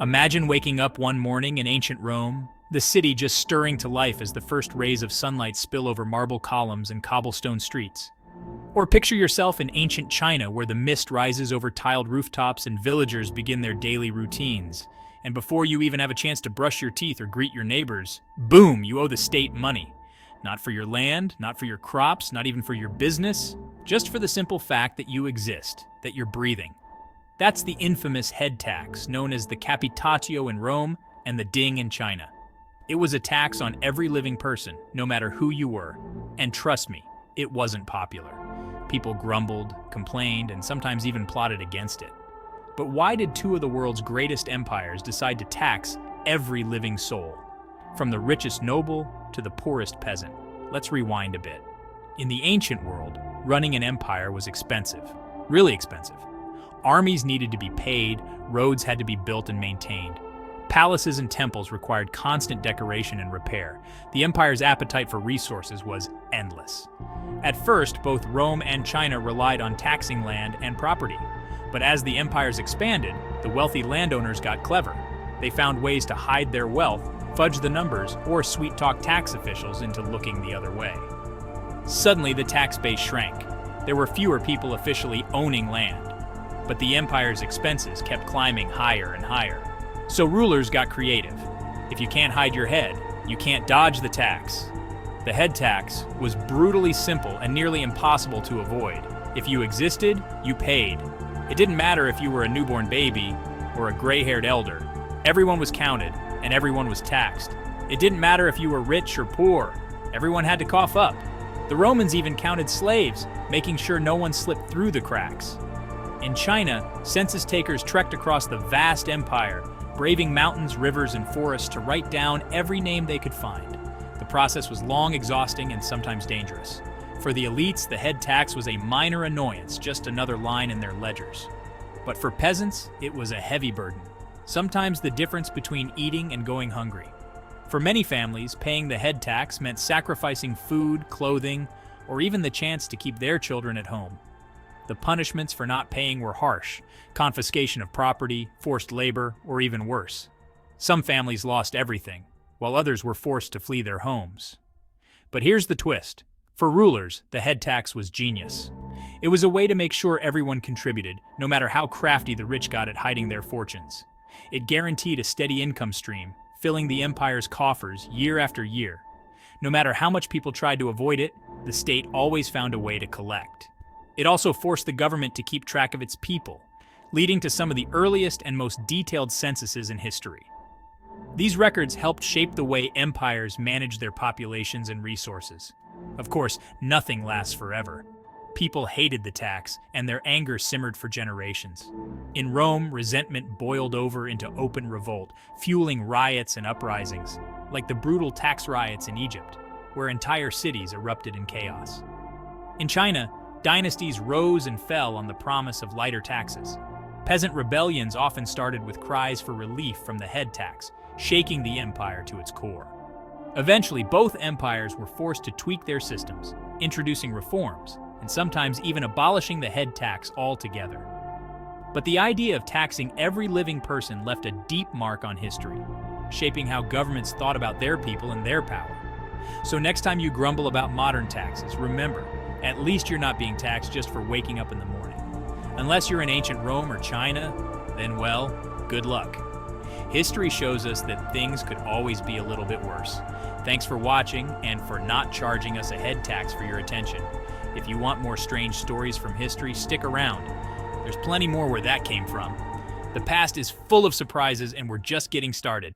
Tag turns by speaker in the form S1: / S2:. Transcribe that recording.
S1: Imagine waking up one morning in ancient Rome, the city just stirring to life as the first rays of sunlight spill over marble columns and cobblestone streets. Or picture yourself in ancient China where the mist rises over tiled rooftops and villagers begin their daily routines. And before you even have a chance to brush your teeth or greet your neighbors, boom, you owe the state money. Not for your land, not for your crops, not even for your business, just for the simple fact that you exist, that you're breathing. That's the infamous head tax, known as the capitatio in Rome and the ding in China. It was a tax on every living person, no matter who you were. And trust me, it wasn't popular. People grumbled, complained, and sometimes even plotted against it. But why did two of the world's greatest empires decide to tax every living soul? From the richest noble to the poorest peasant. Let's rewind a bit. In the ancient world, running an empire was expensive, really expensive. Armies needed to be paid, roads had to be built and maintained. Palaces and temples required constant decoration and repair. The empire's appetite for resources was endless. At first, both Rome and China relied on taxing land and property. But as the empires expanded, the wealthy landowners got clever. They found ways to hide their wealth, fudge the numbers, or sweet-talk tax officials into looking the other way. Suddenly, the tax base shrank. There were fewer people officially owning land. But the empire's expenses kept climbing higher and higher. So rulers got creative. If you can't hide your head, you can't dodge the tax. The head tax was brutally simple and nearly impossible to avoid. If you existed, you paid. It didn't matter if you were a newborn baby or a gray-haired elder. Everyone was counted, and everyone was taxed. It didn't matter if you were rich or poor. Everyone had to cough up. The Romans even counted slaves, making sure no one slipped through the cracks. In China, census takers trekked across the vast empire, braving mountains, rivers, and forests to write down every name they could find. The process was long, exhausting, and sometimes dangerous. For the elites, the head tax was a minor annoyance, just another line in their ledgers. But for peasants, it was a heavy burden, sometimes the difference between eating and going hungry. For many families, paying the head tax meant sacrificing food, clothing, or even the chance to keep their children at home. The punishments for not paying were harsh: confiscation of property, forced labor, or even worse. Some families lost everything, while others were forced to flee their homes. But here's the twist. For rulers, the head tax was genius. It was a way to make sure everyone contributed, no matter how crafty the rich got at hiding their fortunes. It guaranteed a steady income stream, filling the empire's coffers year after year. No matter how much people tried to avoid it, the state always found a way to collect. It also forced the government to keep track of its people, leading to some of the earliest and most detailed censuses in history. These records helped shape the way empires managed their populations and resources. Of course, nothing lasts forever. People hated the tax, and their anger simmered for generations. In Rome, resentment boiled over into open revolt, fueling riots and uprisings, like the brutal tax riots in Egypt, where entire cities erupted in chaos. In China, dynasties rose and fell on the promise of lighter taxes. Peasant rebellions often started with cries for relief from the head tax, shaking the empire to its core. Eventually, both empires were forced to tweak their systems, introducing reforms, and sometimes even abolishing the head tax altogether. But the idea of taxing every living person left a deep mark on history, shaping how governments thought about their people and their power. So next time you grumble about modern taxes, remember, at least you're not being taxed just for waking up in the morning. Unless you're in ancient Rome or China, then well, good luck. History shows us that things could always be a little bit worse. Thanks for watching and for not charging us a head tax for your attention. If you want more strange stories from history, stick around. There's plenty more where that came from. The past is full of surprises and we're just getting started.